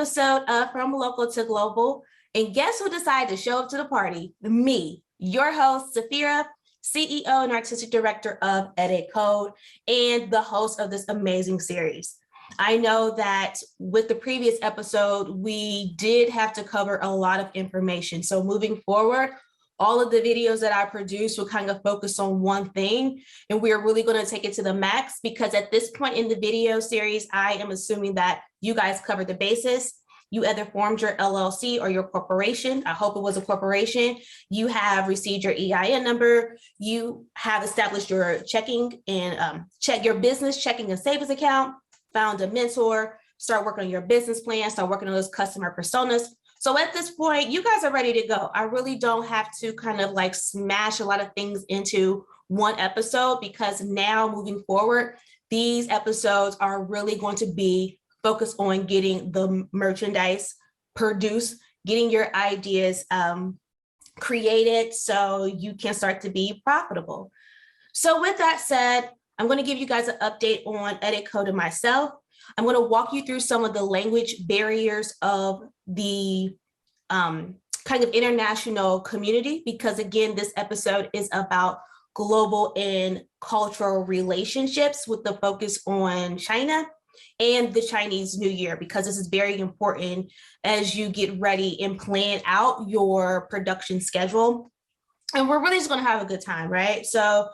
episode of From Local to Global. And guess who decided to show up to the party? Me, your host, Safira, CEO and Artistic Director of Edit Code, and the host of this amazing series. I know that with the previous episode, we did have to cover a lot of information. So moving forward, all of the videos that I produce will kind of focus on one thing, and we're really going to take it to the max because at this point in the video series, I am assuming that you guys covered the basis. You either formed your LLC or your corporation. I hope it was a corporation. You have received your EIN number. You have established your checking and check your business checking and savings account, found a mentor, start working on your business plan, start working on those customer personas. So at this point, you guys are ready to go. I really don't have to kind of like smash a lot of things into one episode because now moving forward, these episodes are really going to be focused on getting the merchandise produced, getting your ideas created so you can start to be profitable. So with that said, I'm going to give you guys an update on Edit Code and myself. I'm going to walk you through some of the language barriers of the kind of international community, because again, this episode is about global and cultural relationships with the focus on China and the Chinese New Year, because this is very important as you get ready and plan out your production schedule. And we're really just going to have a good time, right? So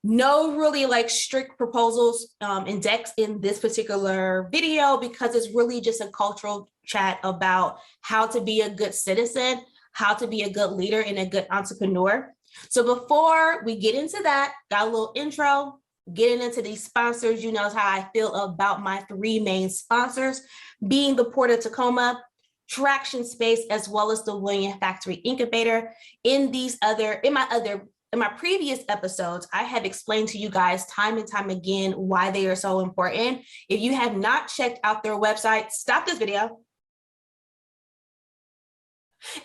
no really like strict proposals and decks in this particular video because it's really just a cultural chat about how to be a good citizen, how to be a good leader and a good entrepreneur. So before we get into that, got a little intro, getting into these sponsors. You know how I feel about my three main sponsors, being the Port of Tacoma, Traction Space, as well as the William Factory Incubator. In my previous episodes, I have explained to you guys time and time again why they are so important. If you have not checked out their website, stop this video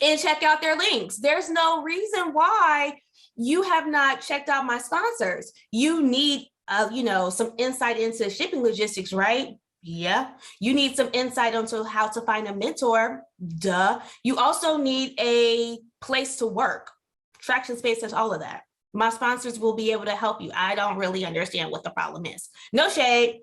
and check out their links. There's no reason why you have not checked out my sponsors. You need, some insight into shipping logistics, right? Yeah. You need some insight into how to find a mentor. Duh. You also need a place to work. Traction Space has all of that. My sponsors will be able to help you. I don't really understand what the problem is. No shade.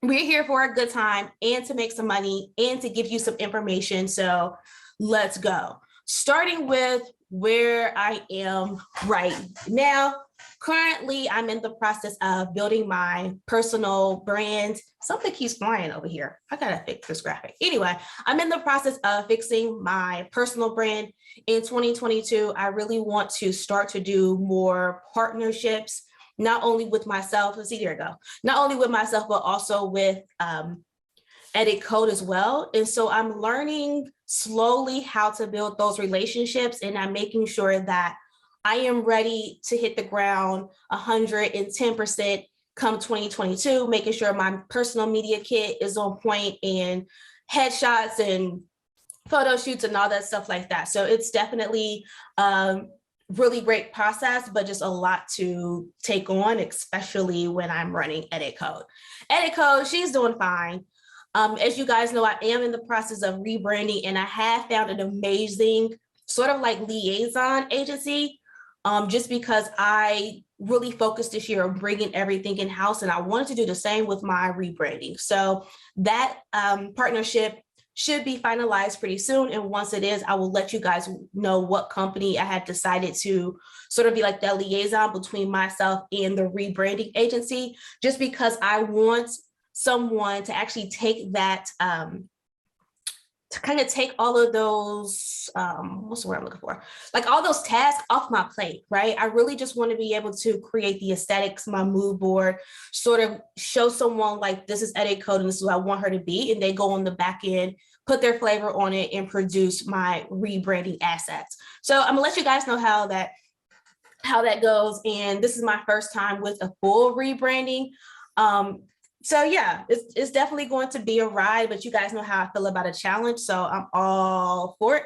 We're here for a good time and to make some money and to give you some information. So let's go. Starting with where I am right now. Currently, I'm in the process of building my personal brand. Something keeps flying over here. I gotta fix this graphic. Anyway, I'm in the process of fixing my personal brand. In 2022, I really want to start to do more partnerships, not only with myself, let's see, there we go, not only with myself, but also with Edit Code as well. And so I'm learning slowly how to build those relationships, and I'm making sure that I am ready to hit the ground 110% come 2022, making sure my personal media kit is on point and headshots and photo shoots and all that stuff like that. So it's definitely really great process, but just a lot to take on, especially when I'm running Edit Code. Edit Code, she's doing fine. As you guys know, I am in the process of rebranding, and I have found an amazing sort of like liaison agency, just because I really focused this year on bringing everything in-house, and I wanted to do the same with my rebranding. So that partnership should be finalized pretty soon. And once it is, I will let you guys know what company I had decided to sort of be like that liaison between myself and the rebranding agency, just because I want someone to actually take that, to kind of take all of those, what's the word I'm looking for? Like all those tasks off my plate, right? I really just want to be able to create the aesthetics, my mood board, sort of show someone like this is Edit Code and this is what I want her to be. And they go on the back end, put their flavor on it and produce my rebranding assets. So I'm gonna let you guys know how that goes. And this is my first time with a full rebranding. So yeah, it's definitely going to be a ride, but you guys know how I feel about a challenge, so I'm all for it.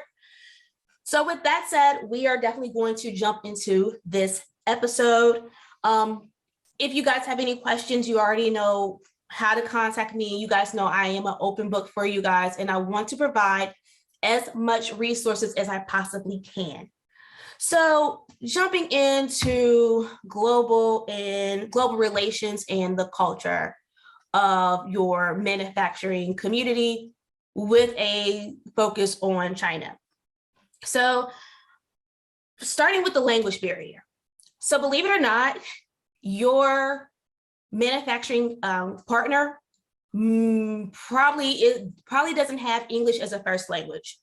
So with that said, we are definitely going to jump into this episode. If you guys have any questions, you already know how to contact me. You guys know I am an open book for you guys, and I want to provide as much resources as I possibly can. So jumping into global relations and the culture of your manufacturing community with a focus on China. So starting with the language barrier. So believe it or not, your manufacturing partner probably doesn't have English as a first language.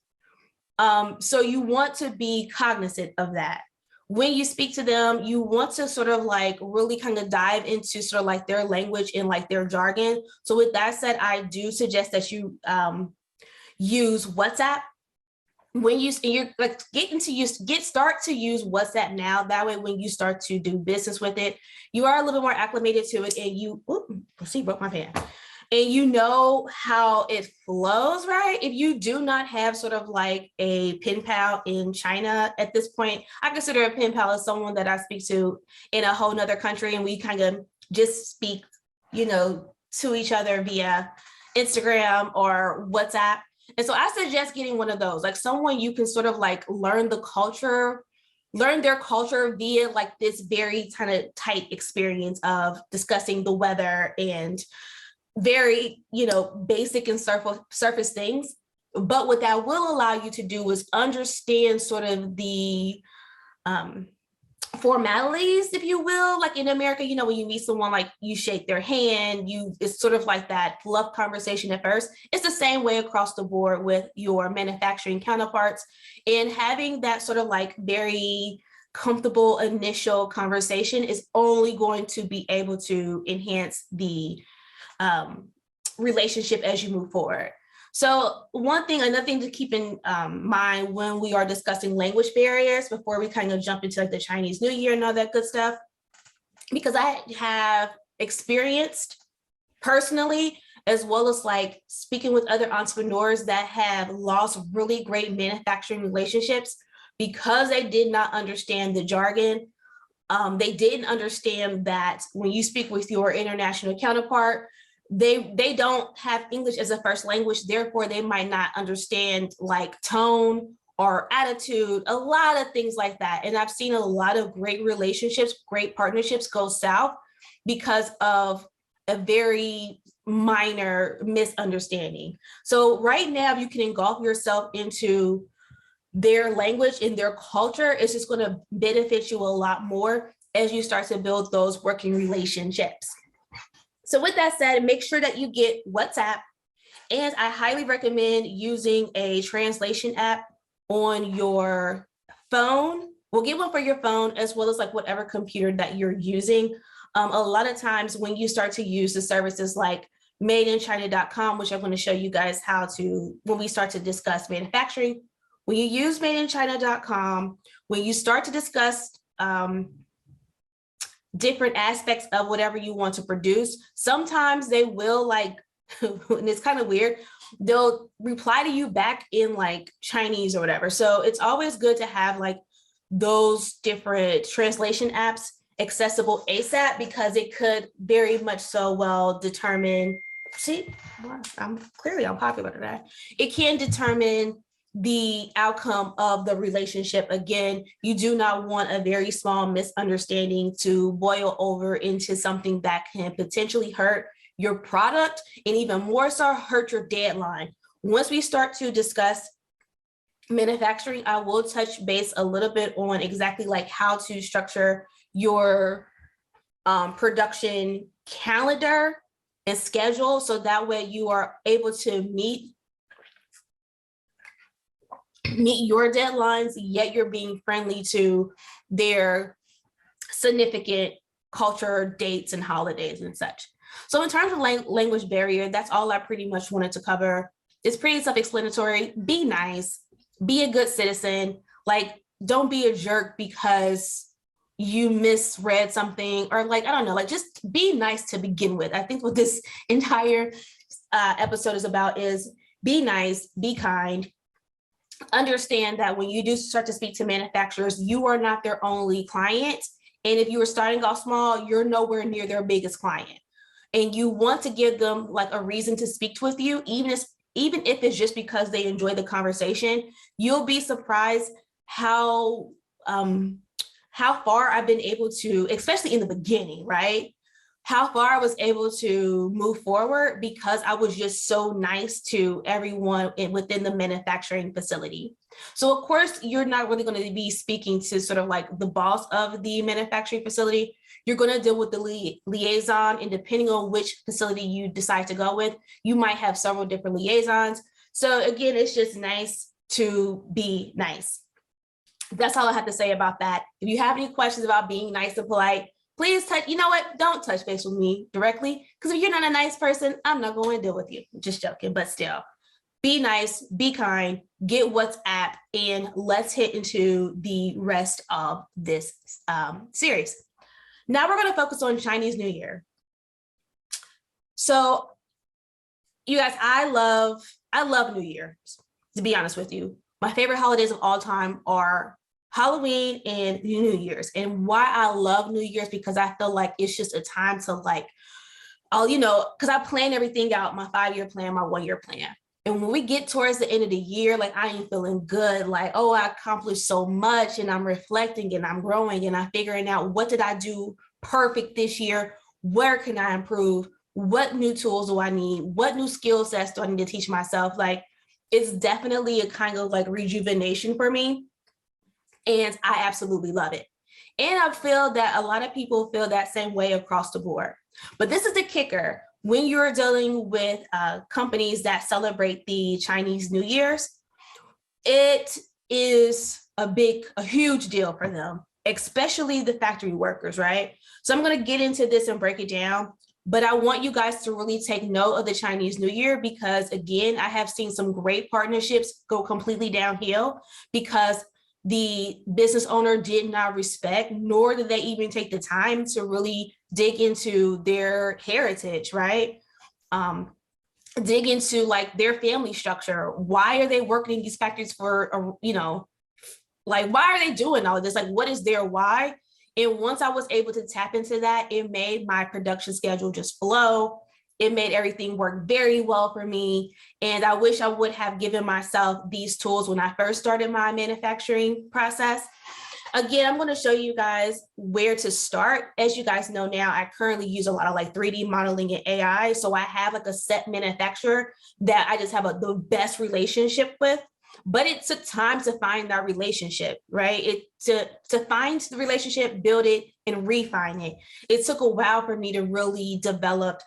So you want to be cognizant of that. When you speak to them, you want to sort of like really kind of dive into sort of like their language and like their jargon. So with that said, I do suggest that you use WhatsApp. When you're like start to use WhatsApp now. That way, when you start to do business with it, you are a little more acclimated to it, and you broke my pen. And you know how it flows, right? If you do not have sort of like a pen pal in China at this point, I consider a pen pal as someone that I speak to in a whole nother country, and we kind of just speak, to each other via Instagram or WhatsApp. And so I suggest getting one of those, like someone you can sort of like learn their culture via like this very kind of tight experience of discussing the weather and very, basic and surface things. But what that will allow you to do is understand sort of the formalities, if you will. Like in America, when you meet someone, like you shake their hand, it's sort of like that fluff conversation at first. It's the same way across the board with your manufacturing counterparts, and having that sort of like very comfortable initial conversation is only going to be able to enhance the relationship as you move forward. So another thing to keep in mind when we are discussing language barriers, before we kind of jump into like the Chinese New Year and all that good stuff, because I have experienced personally, as well as like speaking with other entrepreneurs that have lost really great manufacturing relationships because they did not understand the jargon. They didn't understand that when you speak with your international counterpart, they don't have English as a first language, therefore they might not understand like tone or attitude, a lot of things like that. And I've seen a lot of great relationships, great partnerships go south because of a very minor misunderstanding. So right now, you can engulf yourself into their language and their culture. It's just going to benefit you a lot more as you start to build those working relationships. So with that said, make sure that you get WhatsApp, and I highly recommend using a translation app on your phone. We'll get one for your phone as well as like whatever computer that you're using. A lot of times when you start to use the services like madeinchina.com, which I'm going to show you guys how to, when we start to discuss manufacturing, when you use madeinchina.com, when you start to discuss different aspects of whatever you want to produce, sometimes they will like, and it's kind of weird, they'll reply to you back in like Chinese or whatever. So it's always good to have like those different translation apps accessible ASAP, because it could very much so well determine, I'm clearly unpopular today. It can determine the outcome of the relationship. Again, you do not want a very small misunderstanding to boil over into something that can potentially hurt your product, and even more so hurt your deadline. Once we start to discuss manufacturing, I will touch base a little bit on exactly like how to structure your production calendar and schedule, so that way you are able to meet your deadlines, yet you're being friendly to their significant culture, dates, and holidays and such. So in terms of language barrier, that's all I pretty much wanted to cover. It's pretty self-explanatory. Be nice, be a good citizen. Like, don't be a jerk because you misread something, or like, I don't know, like just be nice to begin with. I think what this entire episode is about is be nice, be kind. Understand that when you do start to speak to manufacturers, you are not their only client. And if you are starting off small, you're nowhere near their biggest client. and you want to give them like a reason to speak with you, even if it's just because they enjoy the conversation, you'll be surprised how far I've been able to, especially in the beginning, right? How far I was able to move forward because I was just so nice to everyone within the manufacturing facility. So of course, you're not really going to be speaking to sort of like the boss of the manufacturing facility. You're going to deal with the liaison, and depending on which facility you decide to go with, you might have several different liaisons. So again, it's just nice to be nice. That's all I have to say about that. If you have any questions about being nice and polite, please you know what? Don't touch base with me directly, because if you're not a nice person, I'm not going to deal with you. Just joking, but still, be nice, be kind, get WhatsApp, and let's hit into the rest of this series. Now we're going to focus on Chinese New Year. So you guys, I love New Year, to be honest with you. My favorite holidays of all time are Halloween and New Year's. And why I love New Year's, because I feel like it's just a time to like, because I plan everything out, my 5-year plan, my 1-year plan. And when we get towards the end of the year, like I am feeling good, like, oh, I accomplished so much, and I'm reflecting and I'm growing and I'm figuring out what did I do perfect this year? Where can I improve? What new tools do I need? What new skill sets do I need to teach myself? Like, it's definitely a kind of like rejuvenation for me. And I absolutely love it. And I feel that a lot of people feel that same way across the board. But this is the kicker. When you're dealing with companies that celebrate the Chinese New Year's, it is a huge deal for them, especially the factory workers, right? So I'm going to get into this and break it down, but I want you guys to really take note of the Chinese New Year, because again, I have seen some great partnerships go completely downhill because the business owner did not respect, nor did they even take the time to really dig into their heritage, right? Dig into like their family structure. Why are they working in these factories for, like, why are they doing all of this? Like, what is their why? And once I was able to tap into that, it made my production schedule just flow. It made everything work very well for me. And I wish I would have given myself these tools when I first started my manufacturing process. Again, I'm going to show you guys where to start. As you guys know now, I currently use a lot of like 3D modeling and AI. So I have like a set manufacturer that I just have the best relationship with. But it took time to find that relationship, right? To find the relationship, build it, and refine it. It took a while for me to really develop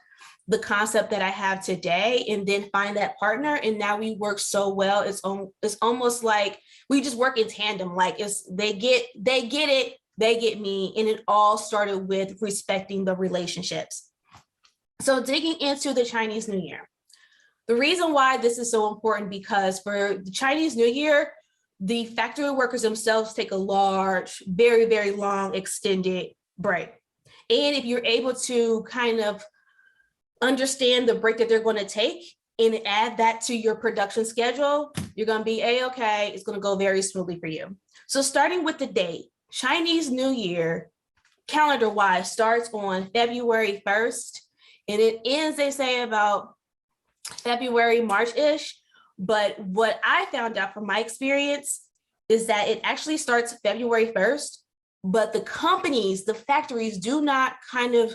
the concept that I have today, and then find that partner. And now we work so well. It's almost like we just work in tandem. Like they get it, they get me. And it all started with respecting the relationships. So digging into the Chinese New Year. The reason why this is so important, because for the Chinese New Year, the factory workers themselves take a large, very, very long extended break. And if you're able to kind of understand the break that they're going to take and add that to your production schedule, you're going to be A-okay. It's going to go very smoothly for you. So starting with the date, Chinese New Year, calendar-wise, starts on February 1st, and it ends, they say, about February, March-ish. But what I found out from my experience is that it actually starts February 1st, but the companies, the factories do not kind of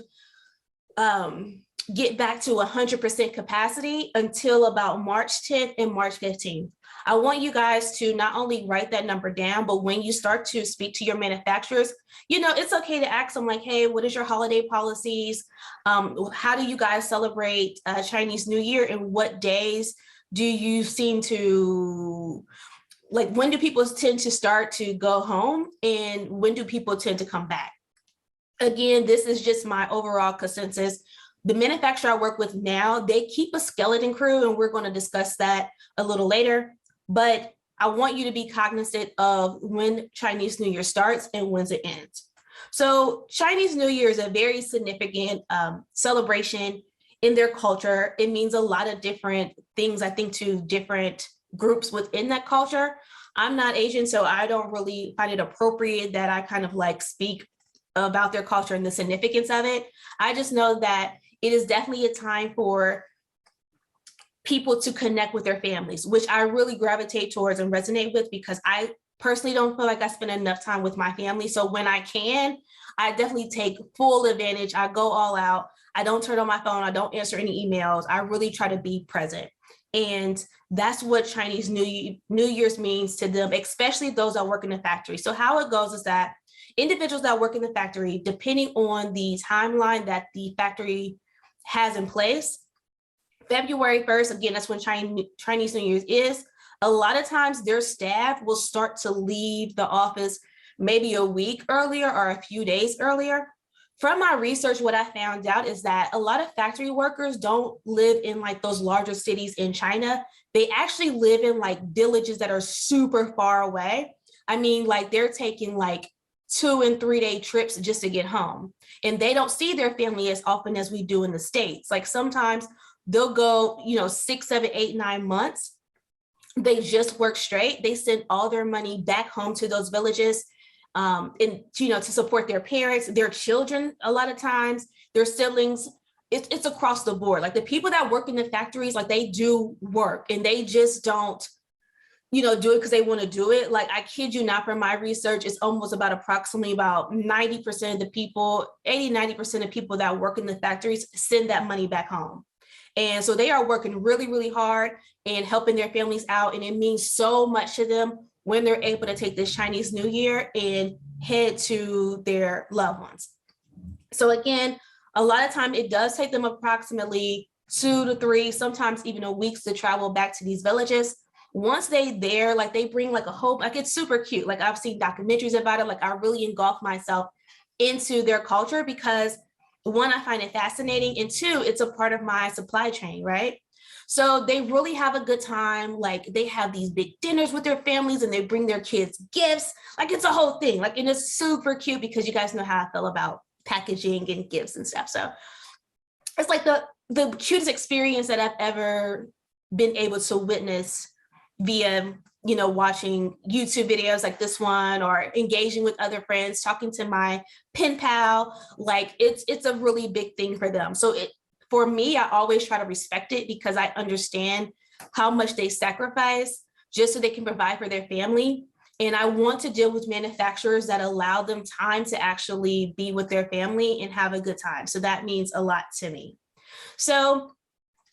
get back to 100% capacity until about March 10th and March 15th. I want you guys to not only write that number down, but when you start to speak to your manufacturers, it's okay to ask them like, hey, what is your holiday policies? How do you guys celebrate Chinese New Year, and what days do you seem to, like, when do people tend to start to go home, and when do people tend to come back? Again, this is just my overall consensus. The manufacturer I work with now, they keep a skeleton crew, and we're going to discuss that a little later. But I want you to be cognizant of when Chinese New Year starts and when it ends. So Chinese New Year is a very significant celebration in their culture. It means a lot of different things, I think, to different groups within that culture. I'm not Asian, so I don't really find it appropriate that I kind of like speak about their culture and the significance of it. I just know that it is definitely a time for people to connect with their families, which I really gravitate towards and resonate with, because I personally don't feel like I spend enough time with my family. So when I can, I definitely take full advantage. I go all out. I don't turn on my phone. I don't answer any emails. I really try to be present. And that's what Chinese New Year's means to them, especially those that work in the factory. So how it goes is that individuals that work in the factory, depending on the timeline that the factory has in place, February 1st, again, that's when Chinese New Year's is. A lot of times their staff will start to leave the office maybe a week earlier or a few days earlier. From my research, what I found out is that a lot of factory workers don't live in like those larger cities in China. They actually live in like villages that are super far away. I mean, like they're taking like 2 and 3 day trips just to get home. And they don't see their family as often as we do in the States. Like sometimes they'll go, 6, 7, 8, 9 months. They just work straight. They send all their money back home to those villages, and to support their parents, their children. A lot of times, their siblings. It's across the board. Like the people that work in the factories, like they do work, and they just don't, do it because they want to do it. Like I kid you not, from my research, it's almost approximately about 90% of the people, 80, 90% of people that work in the factories send that money back home. And so they are working really, really hard and helping their families out. And it means so much to them when they're able to take this Chinese New Year and head to their loved ones. So again, a lot of time it does take them approximately 2 to 3, sometimes even a week to travel back to these villages. Once they there, like they bring like a whole, like it's super cute. Like I've seen documentaries about it. Like I really engulf myself into their culture because 1, I find it fascinating, and 2, it's a part of my supply chain, right? So they really have a good time. Like they have these big dinners with their families and they bring their kids gifts. Like it's a whole thing. Like, and it's super cute because you guys know how I feel about packaging and gifts and stuff. So it's like the cutest experience that I've ever been able to witness via watching YouTube videos like this one, or engaging with other friends, talking to my pen pal. Like it's a really big thing for them. So for me, I always try to respect it because I understand how much they sacrifice just so they can provide for their family. And I want to deal with manufacturers that allow them time to actually be with their family and have a good time. So that means a lot to me. So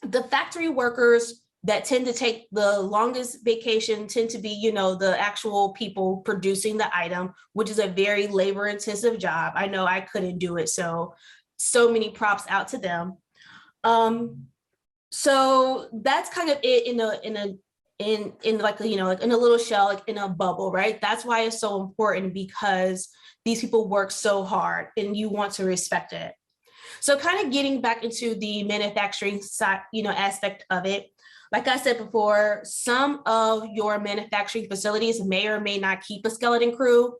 the factory workers that tend to take the longest vacation tend to be, the actual people producing the item, which is a very labor intensive job. I know I couldn't do it. So many props out to them. So that's kind of it in like, like in a little shell, like in a bubble, right? That's why it's so important, because these people work so hard and you want to respect it. So kind of getting back into the manufacturing side, aspect of it. Like I said before, some of your manufacturing facilities may or may not keep a skeleton crew.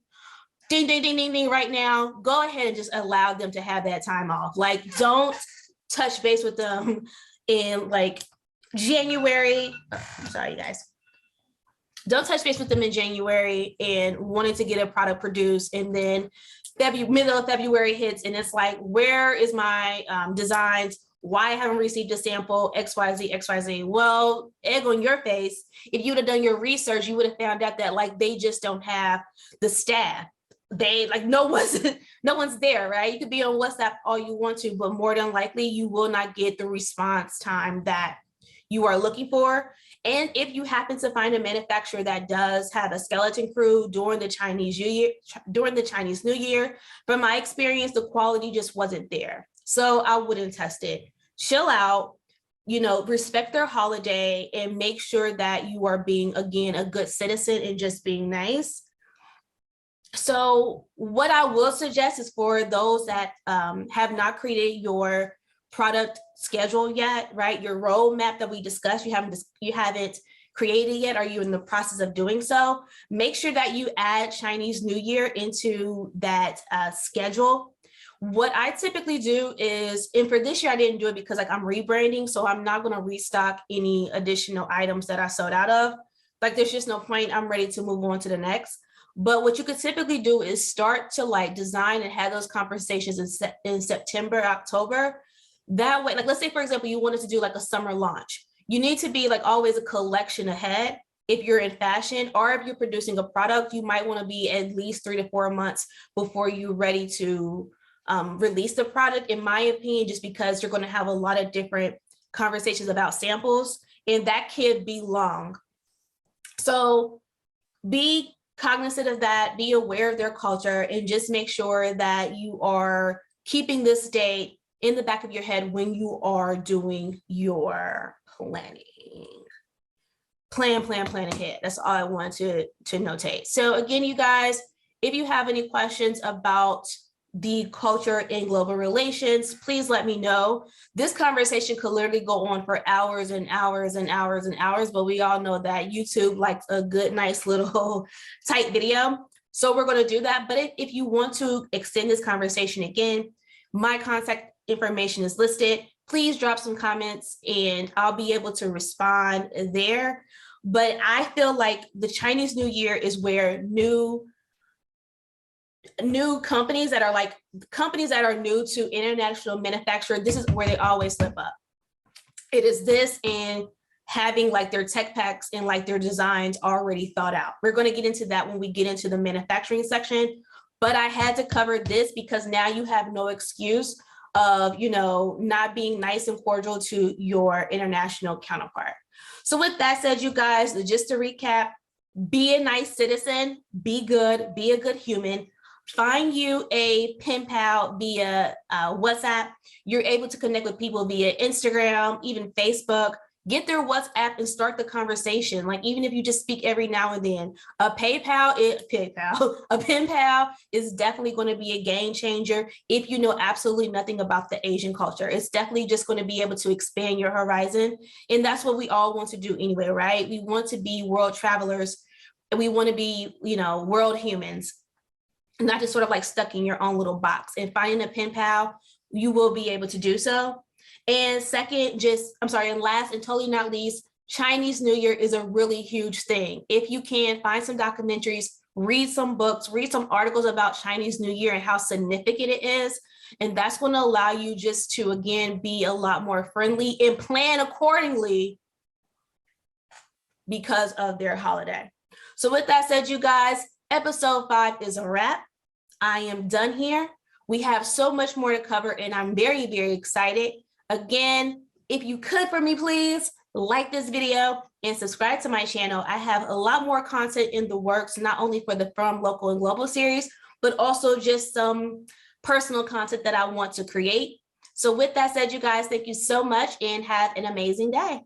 Ding, ding, ding, ding, ding, right now, go ahead and just allow them to have that time off. Like, don't touch base with them in like January. I'm sorry, you guys. Don't touch base with them in January and wanting to get a product produced, and then middle of February hits and it's like, where is my designs? Why I haven't received a sample, XYZ, XYZ. Well, egg on your face. If you'd have done your research, you would have found out that like they just don't have the staff. They like no one's there, right? You could be on WhatsApp all you want to, but more than likely you will not get the response time that you are looking for. And if you happen to find a manufacturer that does have a skeleton crew during the Chinese New Year, from my experience, the quality just wasn't there. So I wouldn't test it. Chill out, respect their holiday and make sure that you are being, again, a good citizen and just being nice. So what I will suggest is for those that have not created your product schedule yet, right? Your roadmap that we discussed, you haven't created yet, or you in the process of doing so, make sure that you add Chinese New Year into that schedule. What I typically do is, and for this year I didn't do it because like I'm rebranding, so I'm not going to restock any additional items that I sold out of. Like there's just no point. I'm ready to move on to the next. But what you could typically do is start to like design and have those conversations in September, October, That way, like, let's say, for example, you wanted to do like a summer launch. You need to be like always a collection ahead. If you're in fashion or if you're producing a product, you might want to be at least 3 to 4 months before you're ready to release the product, in my opinion, just because you're going to have a lot of different conversations about samples, and that could be long. So be cognizant of that, be aware of their culture, and just make sure that you are keeping this date in the back of your head when you are doing your planning. Plan ahead. That's all I wanted to notate. So again, you guys, if you have any questions about the culture in global relations, please let me know. This conversation could literally go on for hours and hours and hours and hours, but we all know that YouTube likes a good, nice little tight video. So we're going to do that. But if you want to extend this conversation again, my contact information is listed. Please drop some comments and I'll be able to respond there. But I feel like the Chinese New Year is where new companies that are new to international manufacture, this is where they always slip up. It is this and having like their tech packs and like their designs already thought out. We're going to get into that when we get into the manufacturing section, but I had to cover this because now you have no excuse of, you know, not being nice and cordial to your international counterpart. So with that said, you guys, just to recap, be a nice citizen, be good, be a good human. Find you a pen pal via WhatsApp. You're able to connect with people via Instagram, even Facebook. Get their WhatsApp and start the conversation. Like, even if you just speak every now and then, a pen pal is definitely going to be a game changer if you know absolutely nothing about the Asian culture. It's definitely just going to be able to expand your horizon. And that's what we all want to do anyway, right? We want to be world travelers and we want to be, you know, world humans, not just sort of like stuck in your own little box. And finding a pen pal, you will be able to do so. And second, and last and totally not least, Chinese New Year is a really huge thing. If you can, find some documentaries, read some books, read some articles about Chinese New Year and how significant it is. And that's going to allow you just to, again, be a lot more friendly and plan accordingly because of their holiday. So with that said, you guys, episode 5 is a wrap. I am done here. We have so much more to cover and I'm very, very excited. Again, if you could for me, please like this video and subscribe to my channel. I have a lot more content in the works, not only for the From Local and Global series, but also just some personal content that I want to create. So with that said, you guys, thank you so much and have an amazing day.